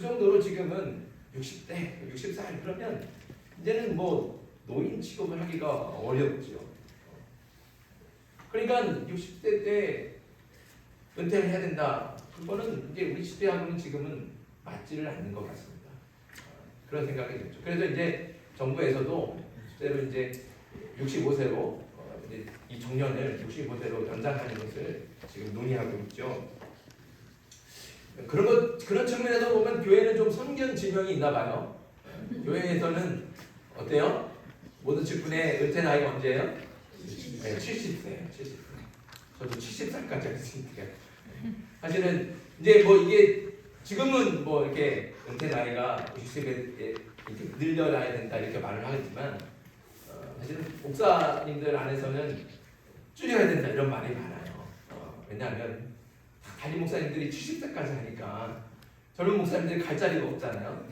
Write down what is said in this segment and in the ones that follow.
정도로 지금은 60대, 60살 그러면 이제는 뭐 노인 취급을 하기가 어렵죠. 그러니까 60대 때 은퇴를 해야 된다. 그거는 이제 우리 시대하고는 지금은 맞지를 않는 것 같습니다. 그런 생각이 들죠. 그래서 이제 정부에서도 실제로 이제 65세로 이제 이 정년을 65세로 연장하는 것을 지금 논의하고 있죠. 그런 측면에서 보면 교회는 좀 선견 지명이 있나 봐요. 교회에서는 어때요? 모든 직분의 은퇴 나이가 언제예요? 네, 70세예요. 70세. 저도 70살까지 했으니까. 사실은 이제 뭐 이게 지금은 뭐 이렇게 은퇴 나이가 60세에 이렇게 늘려놔야 된다 이렇게 말을 하겠지만 사실은 목사님들 안에서는 줄여야 된다 이런 말이 많아요. 왜냐하면 단임 목사님들이 70세까지 하니까 젊은 목사님들이 갈 자리가 없잖아요.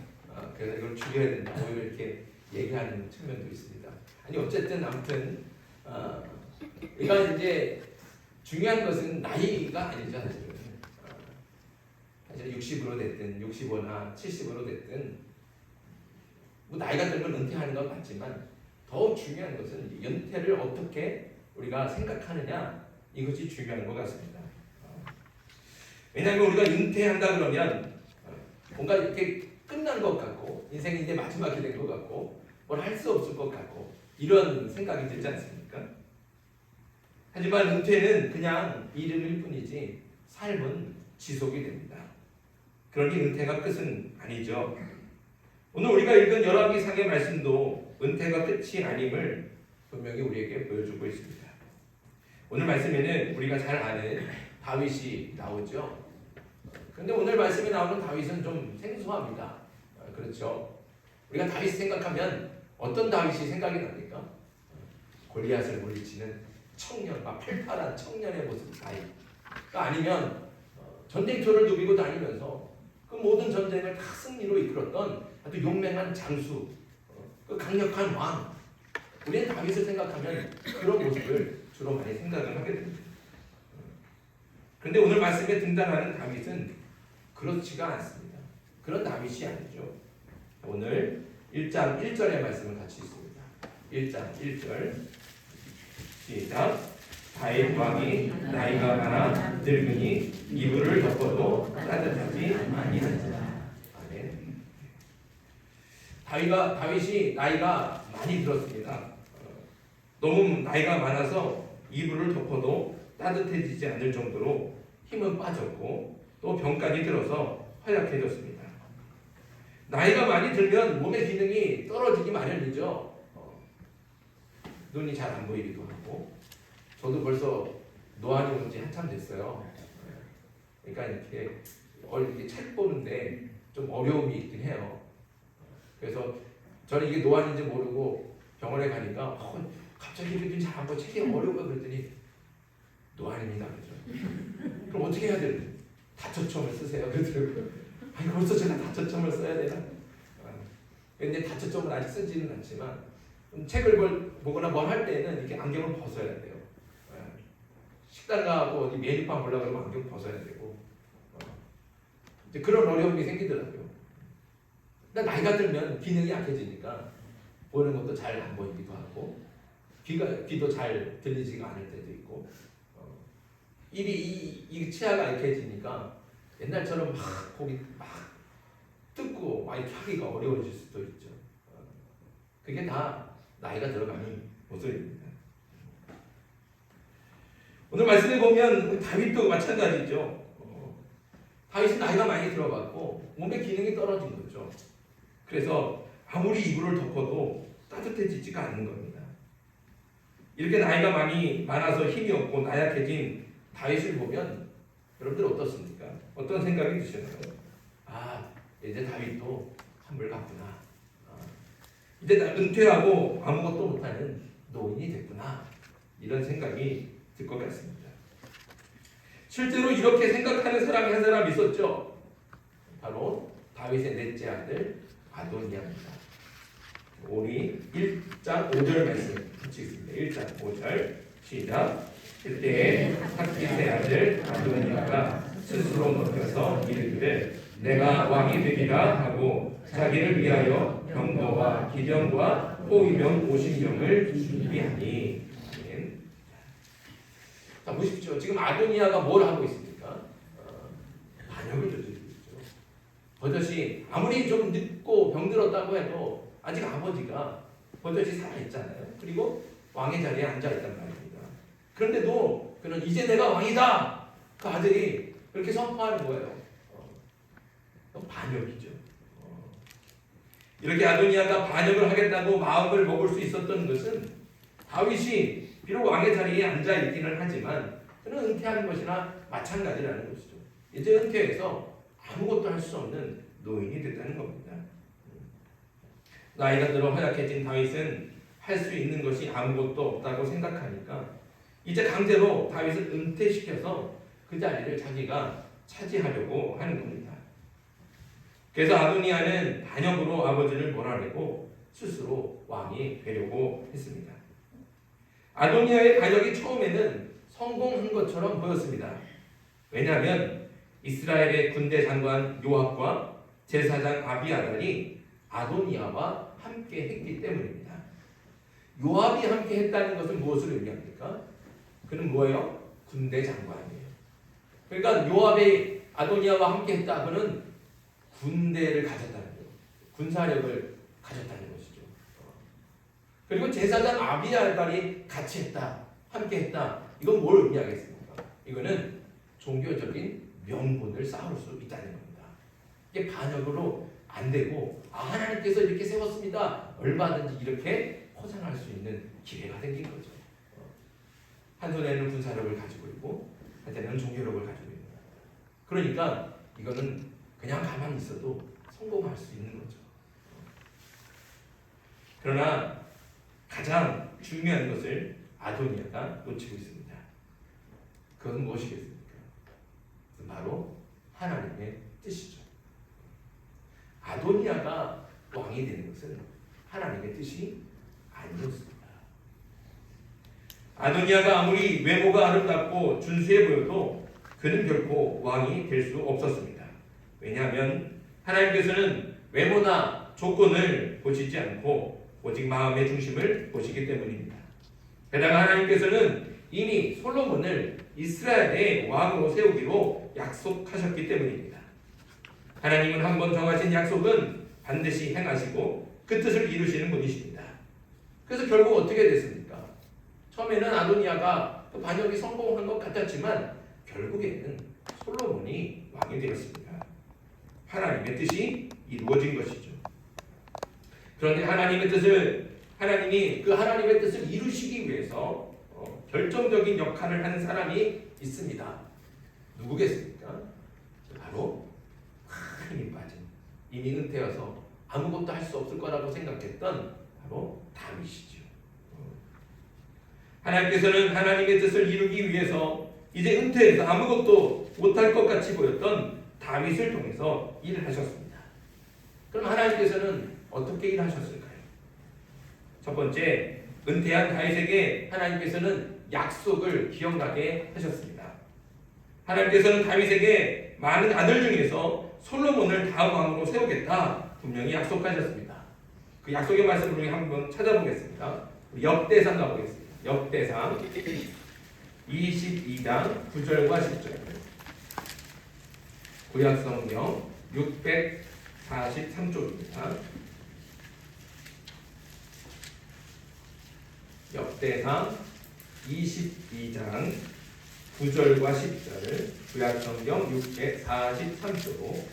그래서 이걸 줄여야 된다 오히려 이렇게 얘기하는 측면도 있습니다. 아니 어쨌든 아무튼 그러니까 이제 중요한 것은 나이가 아니죠. 사실은 60으로 됐든 65나 70으로 됐든 뭐 나이가 들면 은퇴하는 건 맞지만 더 중요한 것은 은퇴를 어떻게 우리가 생각하느냐 이것이 중요한 것 같습니다. 왜냐하면 우리가 은퇴한다 그러면 뭔가 이렇게 끝난 것 같고 인생이 이제 마지막이 된 것 같고 뭘 할 수 없을 것 같고 이런 생각이 들지 않습니까? 하지만 은퇴는 그냥 이름일 뿐이지 삶은 지속이 됩니다. 그러니 은퇴가 끝은 아니죠. 오늘 우리가 읽은 열왕기상의 말씀도 은퇴가 끝이 아님을 분명히 우리에게 보여주고 있습니다. 오늘 말씀에는 우리가 잘 아는 다윗이 나오죠. 그런데 오늘 말씀에 나오는 다윗은 좀 생소합니다. 그렇죠. 우리가 다윗 생각하면 어떤 다윗이 생각이 납니까? 골리앗을 물리치는 청년, 팔팔한 청년의 모습 다윗. 아니면 전쟁터를 누비고 다니면서 그 모든 전쟁을 다 승리로 이끌었던 아주 용맹한 장수, 그 강력한 왕. 우리는 다윗을 생각하면 그런 모습을 주로 많이 생각을 하게 됩니다. 그런데 오늘 말씀에 등장하는 다윗은 그렇지가 않습니다. 그런 다윗이 아니죠. 오늘 1장 1절의 말씀을 같이 읽습니다. 1장 1절 시작. 다윗 왕이 나이가 많아 늙으니 이불을 덮어도 따뜻하지 아니하니라. 아멘. 다윗이 나이가 많이 들었습니다. 너무 나이가 많아서 이불을 덮어도 따뜻해지지 않을 정도로 힘은 빠졌고 또 병까지 들어서 허약해졌습니다. 나이가 많이 들면 몸의 기능이 떨어지기 마련이죠. 눈이 잘 안 보이기도 하고 저도 벌써 노안이 온 지 한참 됐어요. 그러니까 이렇게 책 보는데 좀 어려움이 있긴 해요. 그래서 저는 이게 노안인지 모르고 병원에 가니까 갑자기 이렇게 잘 안 보여 책이 어려워 그랬더니 노안입니다. 그래서 그럼 어떻게 해야 되는데? 다초점을 쓰세요. 그러더라고요. 아니 벌써 제가 다초점을 써야 되나? 근데 다초점을 아직 쓰지는 않지만 책을 보거나 뭘 할 때는 이렇게 안경을 벗어야 돼요. 식당 가고 어디 메뉴판 보려고 그러면 안경 벗어야 되고 이제 그런 어려움이 생기더라고요. 근데 나이가 들면 기능이 약해지니까 보는 것도 잘 안 보이기도 하고 귀도 잘 들리지가 않을 때도 있고 입이 이 치아가 약해지니까 옛날처럼 막 고기 막 뜯고 막 이렇게 하기가 어려워질 수도 있죠. 그게 다 나이가 들어가는 모습입니다. 오늘 말씀에 보면 다윗도 마찬가지죠. 다윗은 나이가 많이 들어갔고 몸의 기능이 떨어진 거죠. 그래서 아무리 이불을 덮어도 따뜻해지지가 않는 겁니다. 이렇게 나이가 많아서 힘이 없고 나약해진 다윗을 보면 여러분들 어떻습니까? 어떤 생각이 드시나요? 이제 다윗도 한물 갔구나. 이제 나 은퇴하고 아무것도 못하는 노인이 됐구나. 이런 생각이 들 것 같습니다. 실제로 이렇게 생각하는 사람이 한 사람 있었죠. 바로 다윗의 넷째 아들 아도니아입니다. 우리 1장 5절 말씀 같이 읽습니다. 1장 5절 시작. 그때 삭기스의 아들 아도니아가 스스로 높여서 이르기를 내가 왕이 되리라 하고 자기를 위하여 병거와 기병과 호위병 50명을 준비하니. 아멘. 자 보십시오. 지금 아도니아가 뭘 하고 있습니까? 반역을 저지르고 있죠. 버젓이 아무리 좀 늙고 병들었다고 해도 아직 아버지가 버젓이 살아있잖아요. 그리고 왕의 자리에 앉아있단 말입니다. 그런데도 그는 이제 내가 왕이다! 그 아들이 그렇게 선포하는 거예요. 반역이죠. 이렇게 아도니아가 반역을 하겠다고 마음을 먹을 수 있었던 것은 다윗이 비록 왕의 자리에 앉아있기는 하지만 그는 은퇴하는 것이나 마찬가지라는 것이죠. 이제 은퇴해서 아무것도 할 수 없는 노인이 됐다는 겁니다. 나이가 들어 허약해진 다윗은 할 수 있는 것이 아무것도 없다고 생각하니까 이제 강제로 다윗을 은퇴시켜서 그 자리를 자기가 차지하려고 하는 겁니다. 그래서 아도니아는 반역으로 아버지를 몰아내고 스스로 왕이 되려고 했습니다. 아도니아의 반역이 처음에는 성공한 것처럼 보였습니다. 왜냐하면 이스라엘의 군대 장관 요압과 제사장 아비아달이 아도니아와 함께 했기 때문입니다. 요압이 함께 했다는 것은 무엇을 의미합니까? 그는 뭐예요? 군대 장관이에요. 그러니까 요압이 아도니아와 함께 했다. 그는 군대를 가졌다는 거예요. 군사력을 가졌다는 것이죠. 그리고 제사장 아비아달이 같이 했다. 함께 했다. 이건 뭘 의미하겠습니까? 이거는 종교적인 명분을 쌓을 수 있다는 겁니다. 이게 반역으로 안 되고 하나님께서 이렇게 세웠습니다. 얼마든지 이렇게 포장할 수 있는 기회가 생긴 거죠. 한 손에는 군사력을 가지고 있고 한손에는 종교력을 가지고 있는 거예요. 그러니까 이거는 그냥 가만히 있어도 성공할 수 있는 거죠. 그러나 가장 중요한 것을 아도니아가 놓치고 있습니다. 그것은 무엇이겠습니까? 바로 하나님의 뜻이죠. 아도니아가 왕이 되는 것은 하나님의 뜻이 아니었습니다. 아도니아가 아무리 외모가 아름답고 준수해 보여도 그는 결코 왕이 될 수 없었습니다. 왜냐하면 하나님께서는 외모나 조건을 보시지 않고 오직 마음의 중심을 보시기 때문입니다. 게다가 하나님께서는 이미 솔로몬을 이스라엘의 왕으로 세우기로 약속하셨기 때문입니다. 하나님은 한번 정하신 약속은 반드시 행하시고 그 뜻을 이루시는 분이십니다. 그래서 결국 어떻게 됐습니까? 처음에는 아도니아가 그 반역이 성공한 것 같았지만 결국에는 솔로몬이 왕이 되었습니다. 하나님의 뜻이 이루어진 것이죠. 그런데 하나님이 그 하나님의 뜻을 이루시기 위해서 결정적인 역할을 하는 사람이 있습니다. 누구겠습니까? 바로 힘이 빠진 이미 은퇴여서 아무것도 할 수 없을 거라고 생각했던 바로 다윗이죠. 하나님께서는 하나님의 뜻을 이루기 위해서 이제 은퇴해서 아무것도 못할 것 같이 보였던 다윗을 통해서 일을 하셨습니다. 그럼 하나님께서는 어떻게 일하셨을까요? 첫 번째, 은퇴한 다윗에게 하나님께서는 약속을 기억나게 하셨습니다. 하나님께서는 다윗에게 많은 아들 중에서 솔로몬을 다음 왕으로 세우겠다 분명히 약속하셨습니다. 그 약속의 말씀을 우리 한번 찾아보겠습니다. 역대상 가보겠습니다. 역대상 22장 9절과 10절. 구약성경 643쪽입니다. 역대상 22장 9절과 10절. 구약성경 643쪽.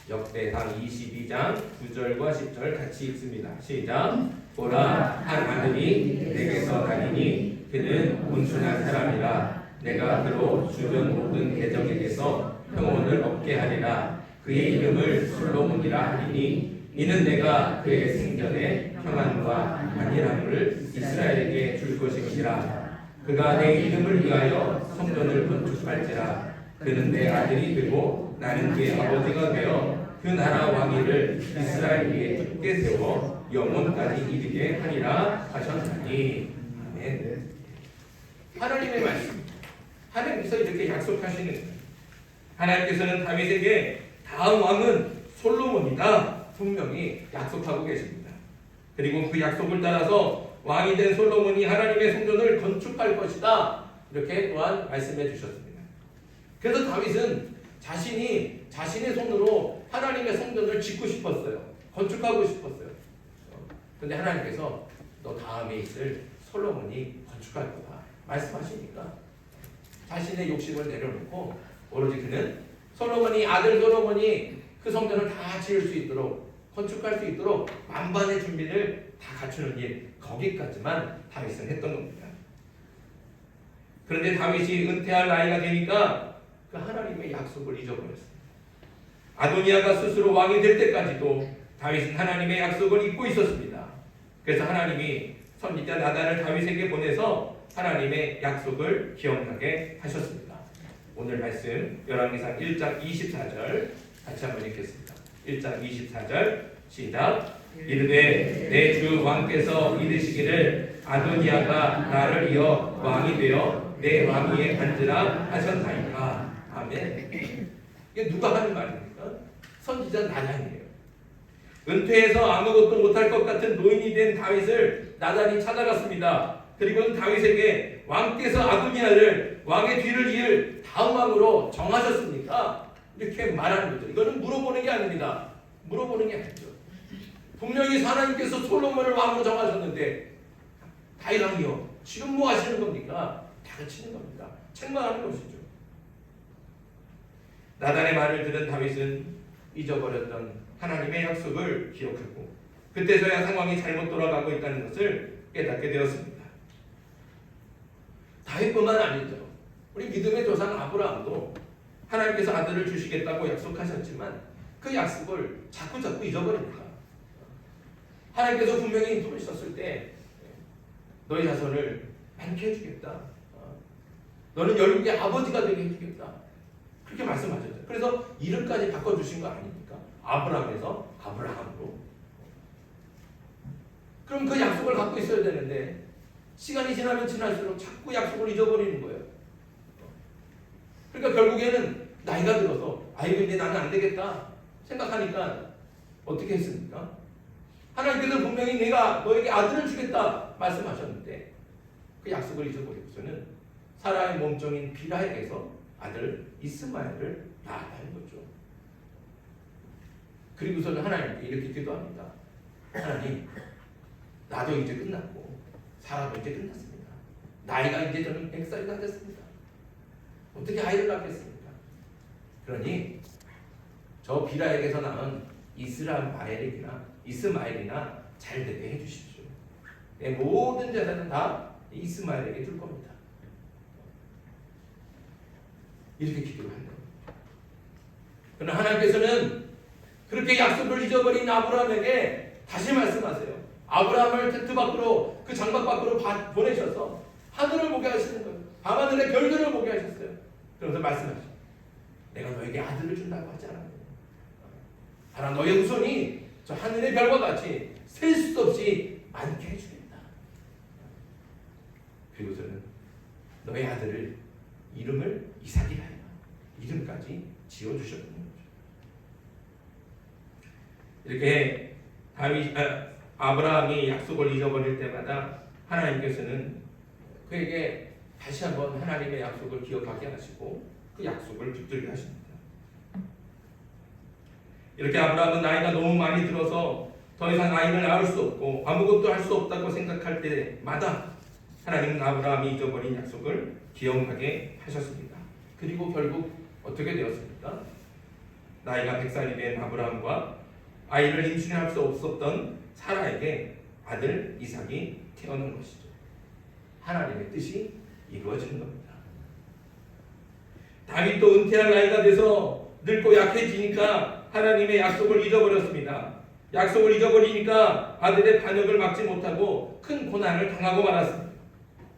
역대상 22장 9절과 10절 같이 읽습니다. 시작. 보라, 한 아들이 내게서 나리니 그는 온순한 사람이라. 내가 그로 주변 모든 계정에게서 평온을 얻게 하리라. 그의 이름을 솔로몬이라 하리니 이는 내가 그의 생전에 평안과 안일함을 이스라엘에게 줄 것이니라. 그가 내 이름을 위하여 성전을 건축할지라. 그는 내 아들이 되고 나는 그의 아버지가 되어 그 나라 왕위를 이스라엘 위에 굳게 세워 영원까지 이르게 하리라 하셨나니. 아멘. 하나님의 말씀, 하나님께서 이렇게 약속하시는 거예요. 하나님께서는 다윗에게 다음 왕은 솔로몬이다 분명히 약속하고 계십니다. 그리고 그 약속을 따라서 왕이 된 솔로몬이 하나님의 성전을 건축할 것이다 이렇게 또한 말씀해 주셨습니다. 그래서 다윗은 자신의 손으로 하나님의 성전을 짓고 싶었어요. 건축하고 싶었어요. 그런데 하나님께서 너 다음에 있을 솔로몬이 건축할 거다 말씀하시니까 자신의 욕심을 내려놓고 오로지 그는 아들 솔로몬이 그 성전을 다 지을 수 있도록 건축할 수 있도록 만반의 준비를 다 갖추는 일 거기까지만 다윗은 했던 겁니다. 그런데 다윗이 은퇴할 나이가 되니까 그 하나님의 약속을 잊어버렸습니다. 아도니아가 스스로 왕이 될 때까지도 다윗은 하나님의 약속을 잊고 있었습니다. 그래서 하나님이 선지자 나단을 다윗에게 보내서 하나님의 약속을 기억나게 하셨습니다. 오늘 말씀 열왕기상 1장 24절 같이 한번 읽겠습니다. 1장 24절 시작. 이르되 내 주 왕께서 이르시기를 아도니아가 나를 이어 왕이 되어 내 왕위에 앉으라 하셨나이까. 아멘. 이게 누가 하는 말입니까? 선지자 나단이에요. 은퇴해서 아무것도 못할 것 같은 노인이 된 다윗을 나단이 찾아갔습니다. 그리고는 다윗에게 왕께서 아도니아를 왕의 뒤를 이을 다음 왕으로 정하셨습니까? 이렇게 말하는 거죠. 이거는 물어보는 게 아닙니다. 물어보는 게 아니죠. 분명히 하나님께서 솔로몬을 왕으로 정하셨는데 다윗 왕이요 지금 뭐 하시는 겁니까? 다그치는 겁니다. 책망하는 것이죠. 나단의 말을 들은 다윗은 잊어버렸던 하나님의 약속을 기억하고 그때서야 상황이 잘못 돌아가고 있다는 것을 깨닫게 되었습니다. 다윗뿐만 아니죠. 우리 믿음의 조상 아브라함도 하나님께서 아들을 주시겠다고 약속하셨지만 그 약속을 자꾸 잊어버립니다. 하나님께서 분명히 부르셨을 때 너희 자손을 많게 해주겠다. 너는 열국의 아버지가 되게 해주겠다. 그렇게 말씀하셨죠. 그래서 이름까지 바꿔주신 거 아닙니까? 아브라함에서 아브라함으로. 그럼 그 약속을 갖고 있어야 되는데 시간이 지나면 지날수록 자꾸 약속을 잊어버리는 거예요. 그러니까 결국에는 나이가 들어서 아이고 이제 나는 안 되겠다 생각하니까 어떻게 했습니까? 하나님께서 분명히 내가 너에게 아들을 주겠다 말씀하셨는데 그 약속을 잊어버리고서는 사라의 몸종인 비라에게서 아들 이스마엘을 낳았다는 거죠. 그리고서는 하나님께 이렇게 기도합니다. 하나님, 나도 이제 끝났고 사라도 이제 끝났습니다. 나이가 이제 저는 100살이 다 됐습니다. 어떻게 아이를 낳겠습니까? 그러니 저 비라에게서 낳은 이스마엘이나 잘 되게 해주십시오. 내 모든 재산은 다 이스마엘에게 줄 겁니다. 이렇게 기도를 한 겁니다. 그러나 하나님께서는 그렇게 약속을 잊어버린 아브라함에게 다시 말씀하세요. 아브라함을 텐트 밖으로 그 장막 밖으로 보내셔서 하늘을 보게 하시는 거예요. 밤하늘의 별들을 보게 하셨어요. 그러면서 말씀하시죠. 내가 너에게 아들을 준다고 하지 않았느냐. 하나 너의 후손이 저 하늘의 별과 같이 셀 수도 없이 많게 해주겠다. 그리고서는 너의 아들을 이름을 이삭이라 해라. 이름까지 지어주셨던 거죠. 이렇게 아브라함이 약속을 잊어버릴 때마다 하나님께서는 그에게 다시 한번 하나님의 약속을 기억하게 하시고 그 약속을 붙들게 하십니다. 이렇게 아브라함은 나이가 너무 많이 들어서 더 이상 아이를 낳을 수 없고 아무것도 할 수 없다고 생각할 때마다 하나님은 아브라함이 잊어버린 약속을 기억나게 하셨습니다. 그리고 결국 어떻게 되었습니까? 나이가 100살이 된 아브라함과 아이를 임신할 수 없었던 사라에게 아들 이삭이 태어난 것이죠. 하나님의 뜻이 이루어지는 겁니다. 다윗도 은퇴할 나이가 돼서 늙고 약해지니까 하나님의 약속을 잊어버렸습니다. 약속을 잊어버리니까 아들의 반역을 막지 못하고 큰 고난을 당하고 말았습니다.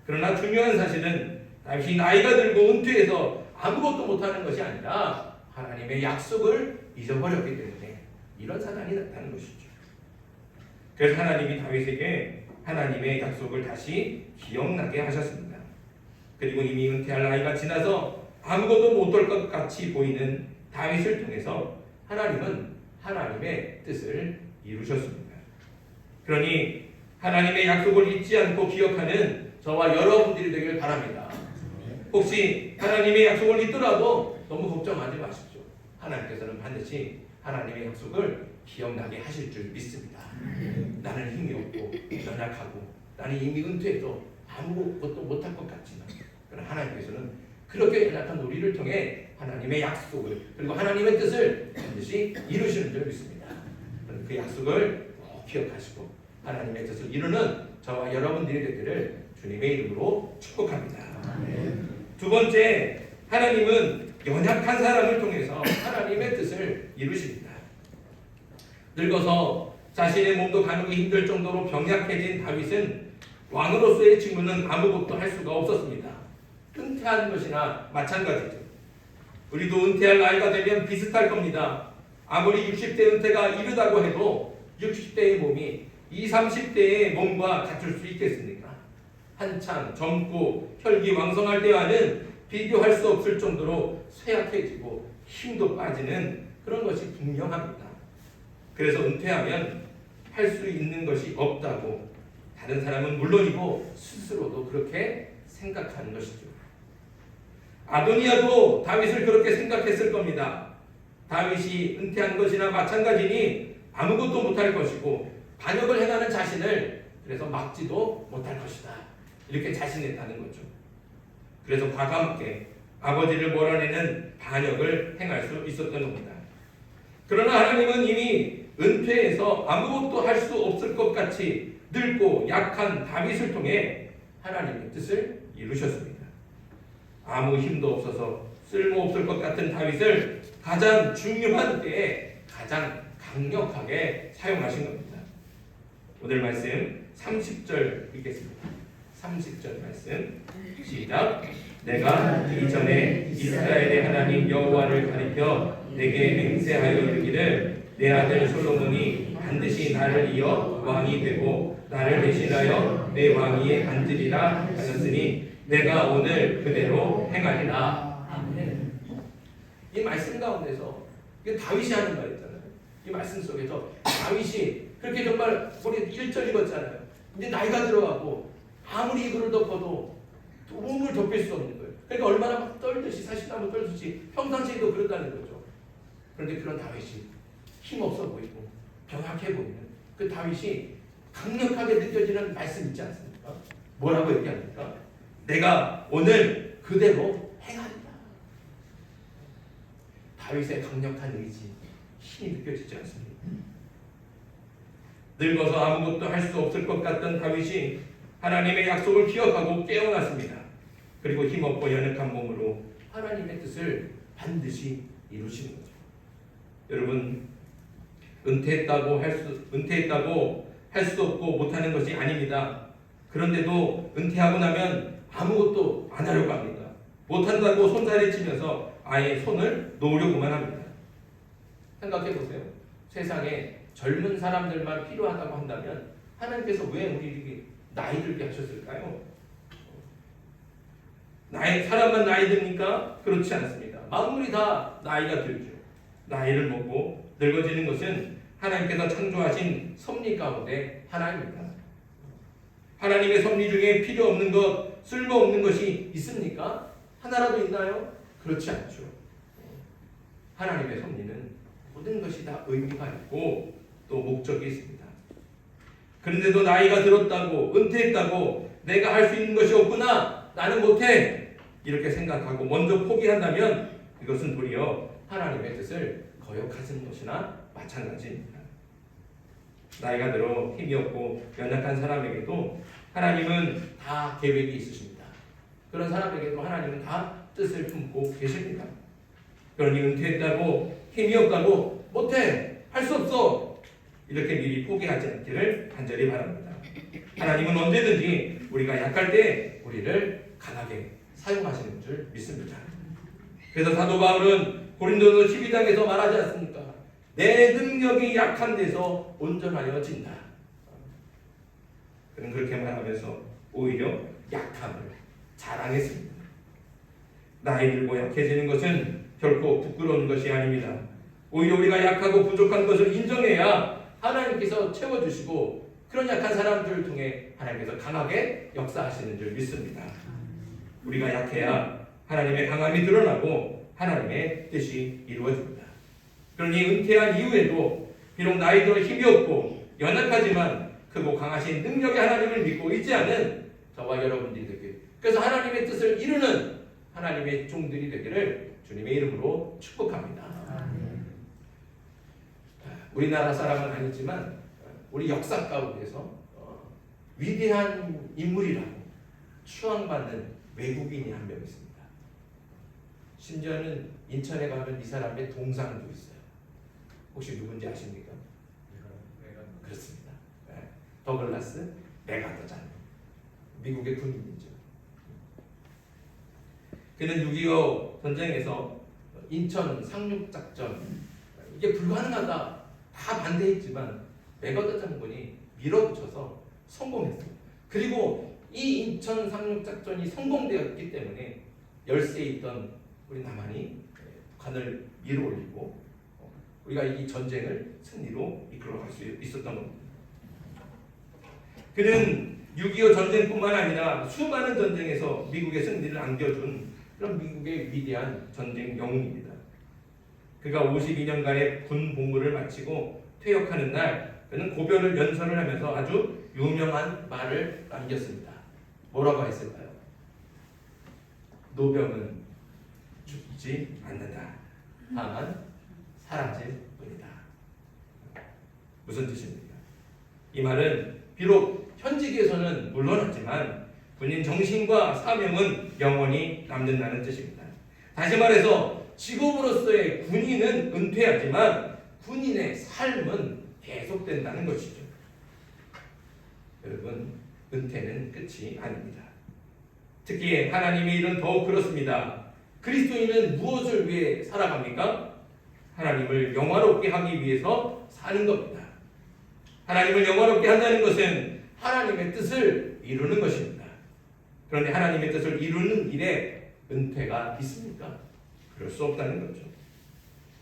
그러나 중요한 사실은 다윗이 나이가 들고 은퇴해서 아무것도 못하는 것이 아니라 하나님의 약속을 잊어버렸기 때문에 이런 사단이 나타난 것이죠. 그래서 하나님이 다윗에게 하나님의 약속을 다시 기억나게 하셨습니다. 그리고 이미 은퇴할 나이가 지나서 아무것도 못할 것 같이 보이는 다윗을 통해서 하나님은 하나님의 뜻을 이루셨습니다. 그러니 하나님의 약속을 잊지 않고 기억하는 저와 여러분들이 되길 바랍니다. 혹시 하나님의 약속을 잊더라도 너무 걱정하지 마십시오. 하나님께서는 반드시 하나님의 약속을 기억나게 하실 줄 믿습니다. 나는 힘이 없고 연약하고 나는 이미 은퇴해서 아무것도 못할 것 같지만 그러나 하나님께서는 그렇게 연약한 우리를 통해 하나님의 약속을 그리고 하나님의 뜻을 반드시 이루시는 줄 믿습니다. 그 약속을 꼭 기억하시고 하나님의 뜻을 이루는 저와 여러분들이 되기를 주님의 이름으로 축복합니다. 두 번째, 하나님은 연약한 사람을 통해서 하나님의 뜻을 이루십니다. 늙어서 자신의 몸도 가누기 힘들 정도로 병약해진 다윗은 왕으로서의 직무는 아무것도 할 수가 없었습니다. 은퇴하는 것이나 마찬가지죠. 우리도 은퇴할 나이가 되면 비슷할 겁니다. 아무리 60대 은퇴가 이르다고 해도 60대의 몸이 20, 30대의 몸과 같을 수 있겠습니까? 한창 젊고 혈기왕성할 때와는 비교할 수 없을 정도로 쇠약해지고 힘도 빠지는 그런 것이 분명합니다. 그래서 은퇴하면 할 수 있는 것이 없다고 다른 사람은 물론이고 스스로도 그렇게 생각하는 것이죠. 아도니아도 다윗을 그렇게 생각했을 겁니다. 다윗이 은퇴한 것이나 마찬가지니 아무것도 못할 것이고 반역을 행하는 자신을 그래서 막지도 못할 것이다. 이렇게 자신했다는 거죠. 그래서 과감하게 아버지를 몰아내는 반역을 행할 수 있었던 겁니다. 그러나 하나님은 이미 은퇴해서 아무것도 할 수 없을 것 같이 늙고 약한 다윗을 통해 하나님의 뜻을 이루셨습니다. 아무 힘도 없어서 쓸모없을 것 같은 다윗을 가장 중요한 때에 가장 강력하게 사용하신 겁니다. 오늘 말씀 30절 읽겠습니다. 30절 말씀 시작. 내가 이전에 이스라엘의 하나님 여호와를 가리켜 내게 맹세하여 이르기를 내 아들 솔로몬이 반드시 나를 이어 왕이 되고 나를 대신하여 내 왕위에 앉으리라 하셨으니 내가 오늘 그대로 행하리라. 아멘. 이 말씀 가운데서 이게 다윗이 하는 말이잖아요. 이 말씀 속에서 다윗이 그렇게 정말 우리 1절 읽었잖아요. 이제 나이가 들어가고 아무리 이불을 덮어도 몸을 덮일 수 없는 거예요. 그러니까 얼마나 막 떨듯이 사시나무 떨듯이 평상시에도 그렇다는 거죠. 그런데 그런 다윗이 힘없어 보이고 병약해 보이는 그 다윗이 강력하게 느껴지는 말씀 있지 않습니까? 뭐라고 얘기합니까? 내가 오늘 그대로 행하리라. 다윗의 강력한 의지, 힘이 느껴지지 않습니까? 늙어서 아무것도 할 수 없을 것 같던 다윗이 하나님의 약속을 기억하고 깨어났습니다. 그리고 힘없고 연약한 몸으로 하나님의 뜻을 반드시 이루시는 거죠. 여러분, 은퇴했다고 할 수 없고 못하는 것이 아닙니다. 그런데도 은퇴하고 나면 아무것도 안 하려고 합니다. 못한다고 손살에 치면서 아예 손을 놓으려고만 합니다. 생각해 보세요. 세상에 젊은 사람들만 필요하다고 한다면 하나님께서 왜 우리에게 나이 들게 하셨을까요? 사람만 나이 듭니까? 그렇지 않습니다. 만물이 다 나이가 들죠. 나이를 먹고 늙어지는 것은 하나님께서 창조하신 섭리 가운데 하나입니다. 하나님의 섭리 중에 필요 없는 것, 쓸모없는 것이 있습니까? 하나라도 있나요? 그렇지 않죠. 하나님의 섭리는 모든 것이 다 의미가 있고 또 목적이 있습니다. 그런데도 나이가 들었다고 은퇴했다고 내가 할 수 있는 것이 없구나, 나는 못해, 이렇게 생각하고 먼저 포기한다면 이것은 도리어 하나님의 뜻을 거역하는 것이나 마찬가지입니다. 나이가 들어 힘이 없고 연약한 사람에게도 하나님은 다 계획이 있으십니다. 그런 사람에게도 하나님은 다 뜻을 품고 계십니다. 그러니 은퇴했다고 힘이 없다고 못해, 할 수 없어, 이렇게 미리 포기하지 않기를 간절히 바랍니다. 하나님은 언제든지 우리가 약할 때 우리를 강하게 사용하시는 줄 믿습니다. 그래서 사도 바울은 고린도서 12장에서 말하지 않습니까? 내 능력이 약한 데서 온전하여진다. 그는 그렇게 말하면서 오히려 약함을 자랑했습니다. 나이 들고 약해지는 것은 결코 부끄러운 것이 아닙니다. 오히려 우리가 약하고 부족한 것을 인정해야 하나님께서 채워주시고 그런 약한 사람들을 통해 하나님께서 강하게 역사하시는 줄 믿습니다. 우리가 약해야 하나님의 강함이 드러나고 하나님의 뜻이 이루어집니다. 그러니 은퇴한 이후에도 비록 나이 들어 힘이 없고 연약하지만 크고 강하신 능력의 하나님을 믿고 의지하는 저와 여러분들이 되길, 그래서 하나님의 뜻을 이루는 하나님의 종들이 되기를 주님의 이름으로 축복합니다. 우리나라 사람은 아니지만 우리 역사 가운데서 위대한 인물이라고 추앙받는 외국인이 한 명 있습니다. 심지어는 인천에 가면 이 사람의 동상도 있어요. 혹시 누군지 아십니까? 그렇습니다. 더글라스 맥아더잔, 미국의 군인이죠. 그는 6.25 전쟁에서 인천 상륙작전 이게 불가능하다 다 반대했지만 맥아더 장군이 밀어붙여서 성공했어요. 그리고 이 인천 상륙작전이 성공되었기 때문에 열세에 있던 우리 남한이 북한을 밀어올리고 우리가 이 전쟁을 승리로 이끌어갈 수 있었던 겁니다. 그는 6.25 전쟁뿐만 아니라 수많은 전쟁에서 미국의 승리를 안겨준 그런 미국의 위대한 전쟁 영웅입니다. 그가 52년간의 군 복무를 마치고 퇴역하는 날 그는 고별을 연설을 하면서 아주 유명한 말을 남겼습니다. 뭐라고 했을까요? 노병은 죽지 않는다. 다만 사라질 뿐이다. 무슨 뜻입니까? 이 말은 비록 현직에서는 물러났지만 군인 정신과 사명은 영원히 남는다는 뜻입니다. 다시 말해서 직업으로서의 군인은 은퇴하지만 군인의 삶은 계속된다는 것이죠. 여러분, 은퇴는 끝이 아닙니다. 특히 하나님의 일은 더욱 그렇습니다. 그리스도인은 무엇을 위해 살아갑니까? 하나님을 영화롭게 하기 위해서 사는 겁니다. 하나님을 영화롭게 한다는 것은 하나님의 뜻을 이루는 것입니다. 그런데 하나님의 뜻을 이루는 일에 은퇴가 있습니까? 그럴 수 없다는 거죠.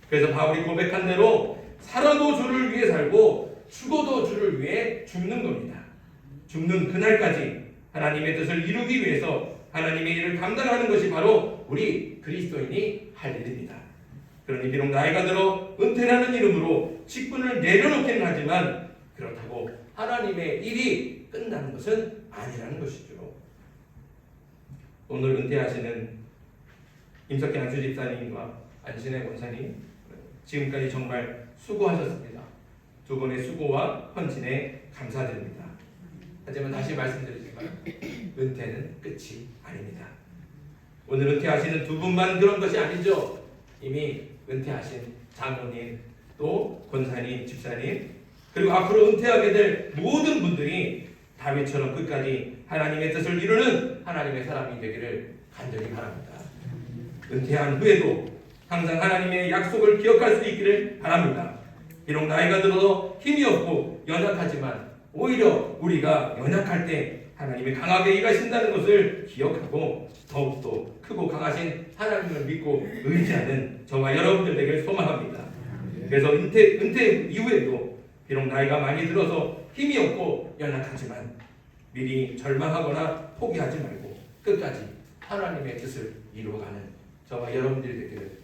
그래서 바울이 고백한 대로 살아도 주를 위해 살고 죽어도 주를 위해 죽는 겁니다. 죽는 그날까지 하나님의 뜻을 이루기 위해서 하나님의 일을 감당하는 것이 바로 우리 그리스도인이 할 일입니다. 그러니 비록 나이가 들어 은퇴라는 이름으로 직분을 내려놓기는 하지만 그렇다고 하나님의 일이 끝나는 것은 아니라는 것이죠. 오늘 은퇴하시는 임석희 안수 집사님과 안신혜 권사님, 지금까지 정말 수고하셨습니다. 두 분의 수고와 헌신에 감사드립니다. 하지만 다시 말씀드리지만 은퇴는 끝이 아닙니다. 오늘 은퇴하시는 두 분만 그런 것이 아니죠. 이미 은퇴하신 장로님, 또 권사님, 집사님, 그리고 앞으로 은퇴하게 될 모든 분들이 다윗처럼 끝까지 하나님의 뜻을 이루는 하나님의 사람이 되기를 간절히 바랍니다. 은퇴한 후에도 항상 하나님의 약속을 기억할 수 있기를 바랍니다. 비록 나이가 들어서 힘이 없고 연약하지만 오히려 우리가 연약할 때 하나님이 강하게 일하신다는 것을 기억하고 더욱더 크고 강하신 하나님을 믿고 의지하는 저와 여러분들 되길 소망합니다. 그래서 은퇴 이후에도 비록 나이가 많이 들어서 힘이 없고 연약하지만 미리 절망하거나 포기하지 말고 끝까지 하나님의 뜻을 이루어가는 저와 여러분들이 되기를